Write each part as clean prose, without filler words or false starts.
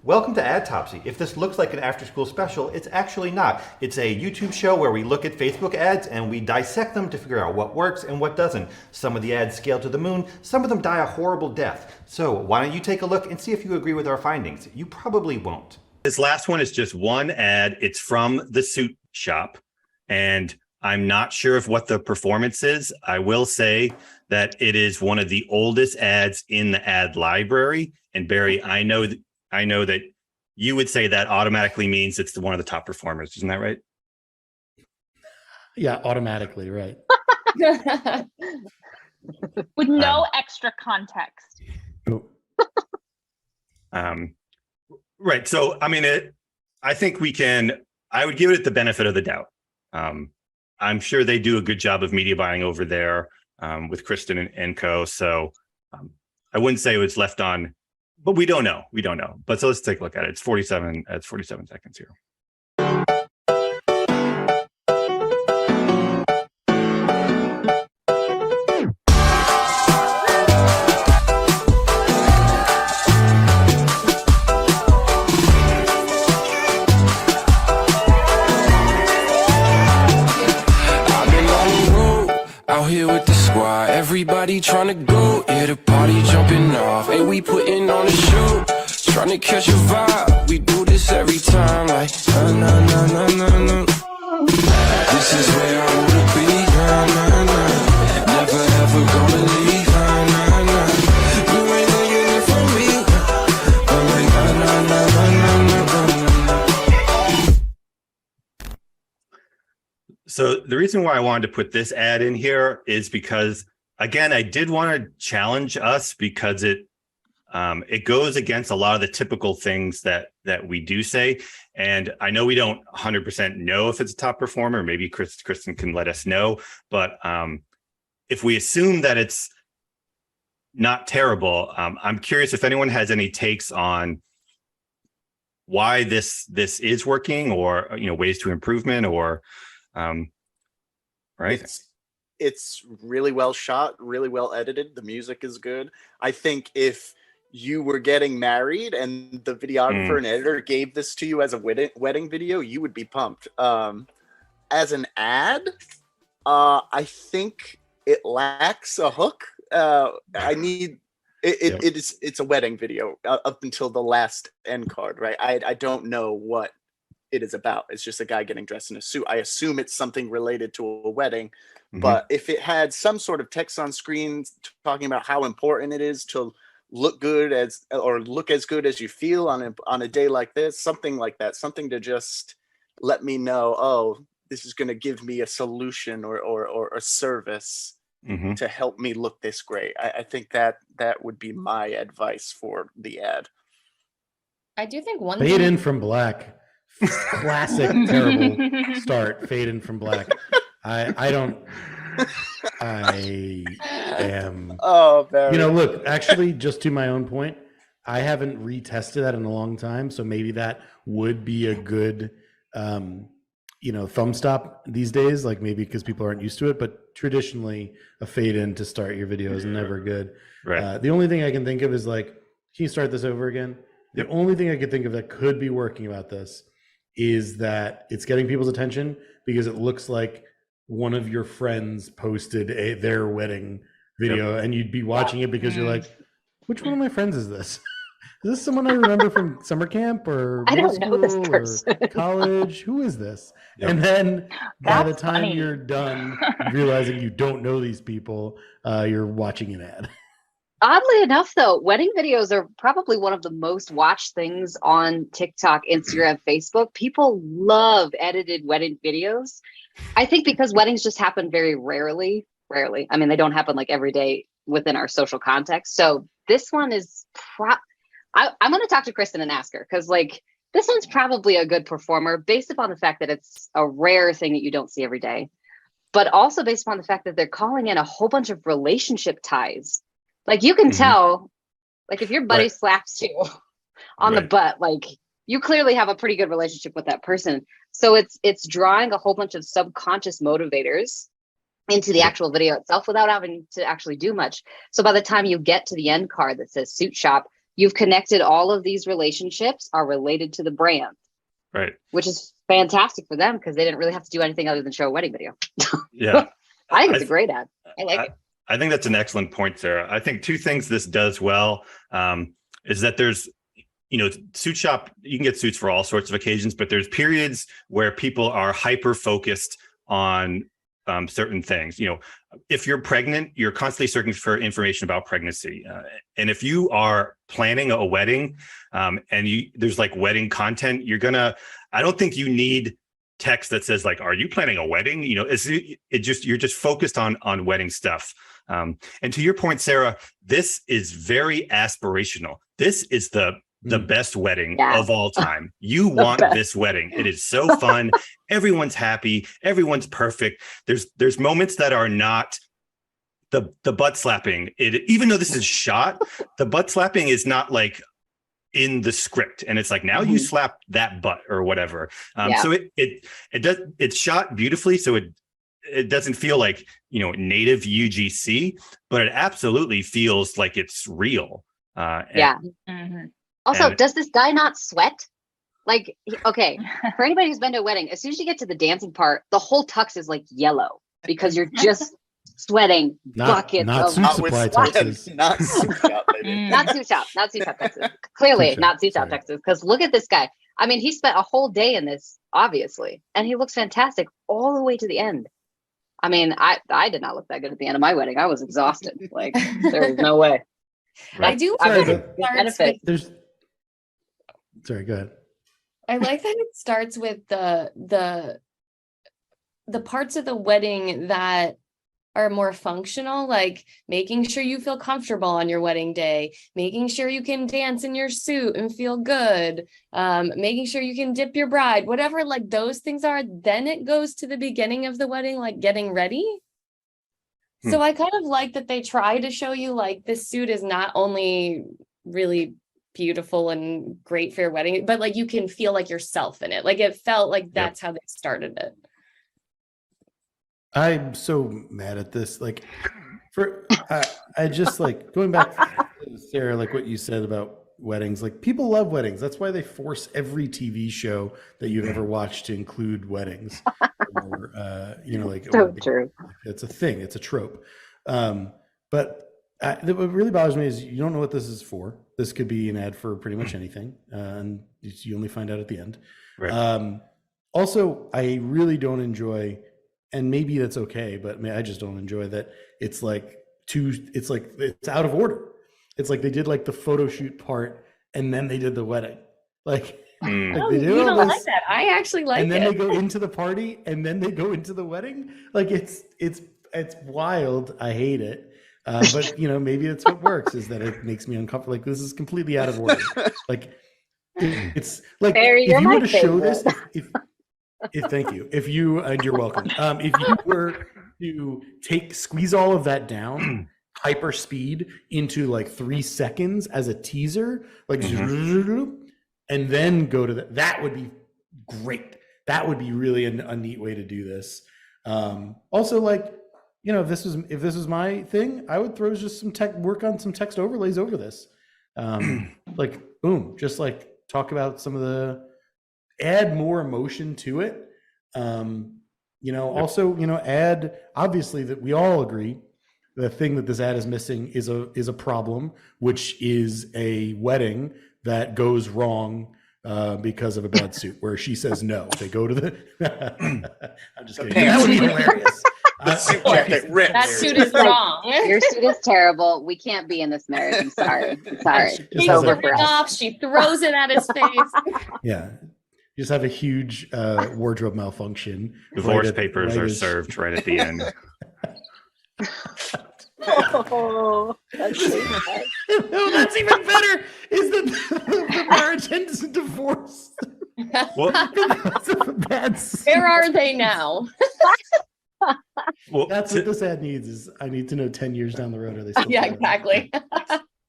Welcome to Adtopsy. If this looks like an after-school special, it's actually not. It's a YouTube show where we look at Facebook ads and we dissect them to figure out what works and what doesn't. Some of the ads scale to the moon, some of them die a horrible death. So why don't you take a look and see if you agree with our findings? You probably won't. This last one is just one ad. It's from the suit shop, and I'm not sure of what the performance is. I will say that it is one of the oldest ads in the ad library. And Barry, I know that you would say that automatically means it's one of the top performers. Isn't that right? Yeah, automatically, right. With no extra context. Right. So, I mean, I think I would give it the benefit of the doubt. I'm sure they do a good job of media buying over there with Kristen and co. So I wouldn't say it was left on, but we don't know. We don't know. But so let's take a look at it. It's 47 seconds here. Here with the squad, everybody trying to go, yeah, the party jumping off, and we putting on a show, trying to catch a vibe, we do this every time, like, na na na na na na. This is where I wanna be, na na na, never ever gonna leave, na na na. You ain't taking it from me, I'm like, na na na na na na. So the reason why I wanted to put this ad in here is because, again, I did want to challenge us because it goes against a lot of the typical things that we do say. And I know we don't 100% know if it's a top performer. Maybe Kristen can let us know. But if we assume that it's not terrible, I'm curious if anyone has any takes on why this is working, or ways to improvement, or right. It's really well shot, really well edited. The music is good. I think if you were getting married and the videographer and editor gave this to you as a wedding video, you would be pumped. As an ad, I think it lacks a hook. It's a wedding video up until the last end card, right? I don't know what it is about. It's just a guy getting dressed in a suit. I assume it's something related to a wedding, but if it had some sort of text on screen talking about how important it is to look good as good as you feel on a day like this, something like that, something to just let me know, oh, this is going to give me a solution or a service to help me look this great. I think that would be my advice for the ad. I do think one Fade in from black. Classic terrible start. Fade in from black. I am. Oh, very. Look, actually, just to my own point, I haven't retested that in a long time, so maybe that would be a good, thumb stop these days. Like maybe because people aren't used to it, but traditionally, a fade in to start your video is never good. Right. The only thing I can think of is like, can you start this over again? The only thing I could think of that could be working about this is that it's getting people's attention because it looks like one of your friends posted their wedding video, and you'd be watching it because you're like, which one of my friends is this? Is this someone I remember from summer camp or I middle don't know this school person. or college? Who is this? And then by the That's time funny. you're done realizing you don't know these people, you're watching an ad. Oddly enough, though, wedding videos are probably one of the most watched things on TikTok, Instagram, Facebook. People love edited wedding videos. I think because weddings just happen very rarely. I mean, they don't happen like every day within our social context. So this one is I'm going to talk to Kristen and ask her, because like this one's probably a good performer based upon the fact that it's a rare thing that you don't see every day, but also based upon the fact that they're calling in a whole bunch of relationship ties. Like you can tell, like if your buddy slaps you on the butt, like you clearly have a pretty good relationship with that person. So it's drawing a whole bunch of subconscious motivators into the actual video itself without having to actually do much. So by the time you get to the end card that says suit shop, you've connected all of these relationships are related to the brand, Right. which is fantastic for them because they didn't really have to do anything other than show a wedding video. Yeah. I think it's a great ad. I like it. I think that's an excellent point, Sarah. I think two things this does well is that there's, suit shop, you can get suits for all sorts of occasions, but there's periods where people are hyper focused on certain things. If you're pregnant, you're constantly searching for information about pregnancy. And if you are planning a wedding and there's like wedding content, I don't think you need text that says like, are you planning a wedding? You're just focused on wedding stuff. And to your point, Sarah, this is very aspirational. This is the best wedding of all time. You want this wedding. It is so fun. Everyone's happy. Everyone's perfect. There's moments that are not the butt slapping. Even though this is shot, the butt slapping is not like in the script, and it's like now you slap that butt or whatever. So it's shot beautifully, so it doesn't feel like native UGC, but it absolutely feels like it's real. Also, does this guy not sweat? Like, okay, for anybody who's been to a wedding, as soon as you get to the dancing part, the whole tux is like yellow because you're just sweating buckets of suit supply Texas. Not suit shop, baby. not suit shop Texas. Clearly not suit shop Texas, because look at this guy. I mean, he spent a whole day in this, obviously, and he looks fantastic all the way to the end. I mean, I did not look that good at the end of my wedding. I was exhausted. Like, there was no way. I do Sorry, like that it starts with, Sorry, go ahead. I like that it starts with the parts of the wedding that are more functional, like making sure you feel comfortable on your wedding day, making sure you can dance in your suit and feel good, making sure you can dip your bride, whatever like those things are. Then it goes to the beginning of the wedding, like getting ready. So I kind of like that they try to show you like this suit is not only really beautiful and great for your wedding, but like you can feel like yourself in it. Like it felt like that's how they started it. I'm so mad at this. Like, I just like going back to Sarah, like what you said about weddings. Like, people love weddings. That's why they force every TV show that you've ever watched to include weddings. Or, So true. It's a thing. It's a trope. But what really bothers me is you don't know what this is for. This could be an ad for pretty much anything, and you only find out at the end. Right. Also, I really don't enjoy. And maybe that's okay, but I just don't enjoy that. It's it's out of order. It's like they did like the photo shoot part and then they did the wedding. Like, they do you don't all like this, that. I actually like and then it. they go into the party and then they go into the wedding. Like it's wild. I hate it. But maybe that's what works, is that it makes me uncomfortable. Like, this is completely out of order. Like it's like, Barry, if you're you my were to show this, favorite. thank you. If you, and you're welcome. If you were to squeeze all of that down, hyper speed into like 3 seconds as a teaser, like, and then go to that would be great. That would be really a neat way to do this. Also, like, if this was my thing, I would throw just some work on some text overlays over this. Like, boom, just like talk about some of add more emotion to it. Also, add, obviously, that we all agree the thing that this ad is missing is a problem, which is a wedding that goes wrong because of a bad suit, where she says no. They go to I'm just kidding. That would be hilarious. That suit is wrong. Your suit is terrible. We can't be in this marriage. I'm sorry. She takes the ring off. She throws it at his face. Yeah. You just have a huge wardrobe malfunction. Divorce papers are served right at the end. Oh, that's so bad. No, that's even better. Is that the marriage ends in divorce? Where are they now? Well, that's what this ad needs. Is I need to know 10 years down the road, are they still Yeah, exactly.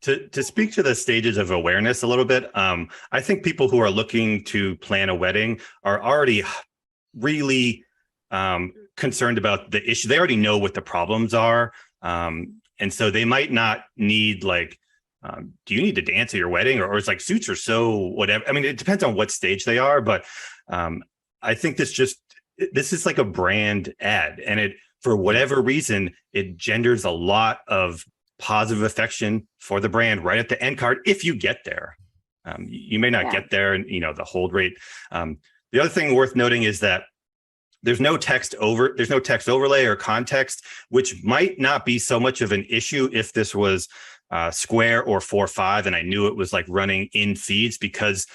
To speak to the stages of awareness a little bit, I think people who are looking to plan a wedding are already really concerned about the issue. They already know what the problems are. And so they might not need like do you need to dance at your wedding, or it's like suits are so whatever. I mean, it depends on what stage they are, but I think this is like a brand ad, and it, for whatever reason, it genders a lot of positive affection for the brand right at the end card if you get there. You may not get there, and the hold rate. The other thing worth noting is that there's no text overlay or context, which might not be so much of an issue if this was Square or 4.5 and I knew it was like running in feeds, because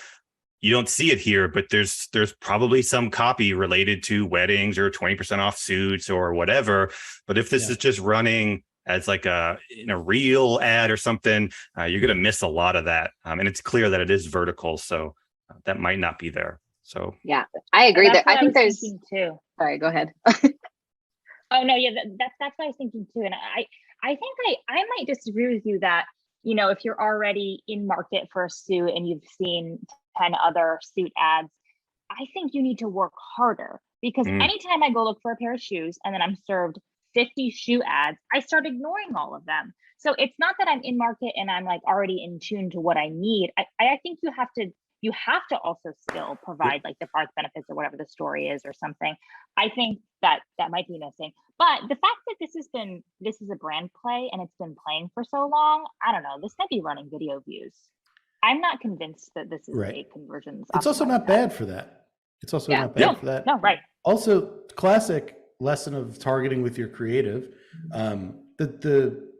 you don't see it here, but there's probably some copy related to weddings or 20% off suits or whatever. But if this is just running as like in a real ad or something, you're going to miss a lot of that. And it's clear that it is vertical, so that might not be there. So yeah, I agree. That I think there's too. Sorry, go ahead. Oh no, yeah, that's what I was thinking too. And I think I might disagree with you that, if you're already in market for a suit and you've seen 10 other suit ads, I think you need to work harder, because anytime I go look for a pair of shoes and then I'm served 50 shoe ads, I start ignoring all of them. So it's not that I'm in market and I'm like already in tune to what I need. I think you have to also still provide like the product benefits or whatever the story is or something. I think that might be missing. But the fact that this is a brand play and it's been playing for so long, I don't know, this might be running video views. I'm not convinced that this is a conversions. It's also not bad for that. It's also not bad for that. No, right. Also, classic lesson of targeting with your creative.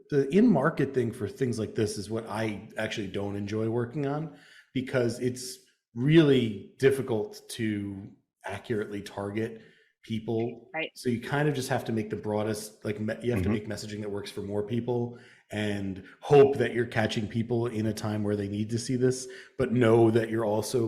The in-market thing for things like this is what I actually don't enjoy working on, because it's really difficult to accurately target people. Right. So you kind of just have to make the broadest, you have to make messaging that works for more people and hope that you're catching people in a time where they need to see this, but know that you're also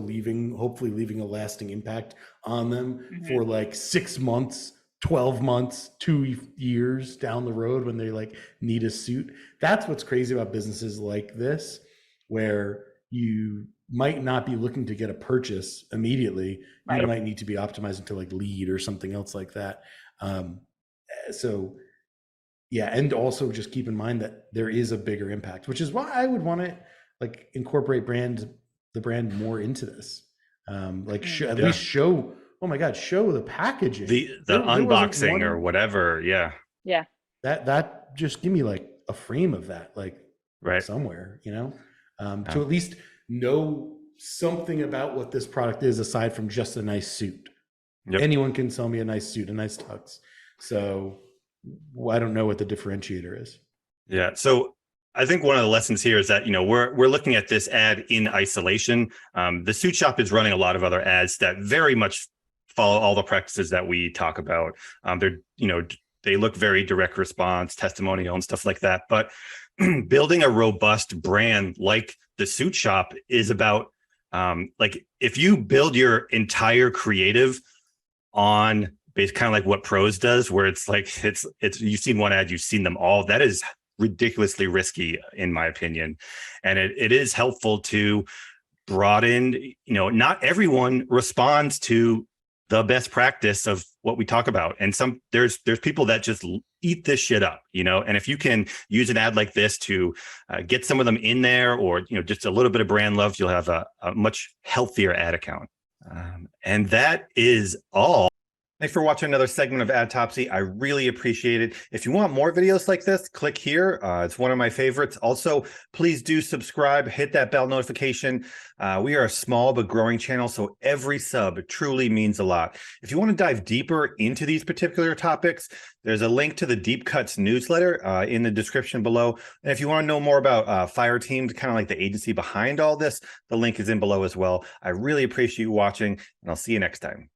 hopefully leaving a lasting impact on them for like 6 months, 12 months, 2 years down the road when they like need a suit. That's what's crazy about businesses like this, where you might not be looking to get a purchase immediately. You might need to be optimizing to like lead or something else like that. So yeah, and also just keep in mind that there is a bigger impact, which is why I would want to like incorporate the brand more into this. At least show, oh my God, show the packaging, the unboxing or whatever. Yeah. That just give me like a frame of that, like somewhere, to at least know something about what this product is aside from just a nice suit. Anyone can sell me a nice suit, a nice tux. So I don't know what the differentiator is. Yeah. So I think one of the lessons here is that, we're looking at this ad in isolation. The suit shop is running a lot of other ads that very much follow all the practices that we talk about. They look very direct response, testimonial and stuff like that. But building a robust brand like the suit shop is about, if you build your entire creative on kind of like what Pros does, where it's like, it's you've seen one ad, you've seen them all. That is ridiculously risky, in my opinion. And it is helpful to broaden, not everyone responds to the best practice of what we talk about. And there's people that just eat this shit up, and if you can use an ad like this to get some of them in there, or, just a little bit of brand love, you'll have a much healthier ad account. And that is all. Thanks for watching another segment of Adtopsy. I really appreciate it. If you want more videos like this, click here. It's one of my favorites. Also, please do subscribe, hit that bell notification. We are a small but growing channel, so every sub truly means a lot. If you want to dive deeper into these particular topics, there's a link to the Deep Cuts newsletter in the description below. And if you want to know more about Fire Team, kind of like the agency behind all this, the link is in below as well. I really appreciate you watching, and I'll see you next time.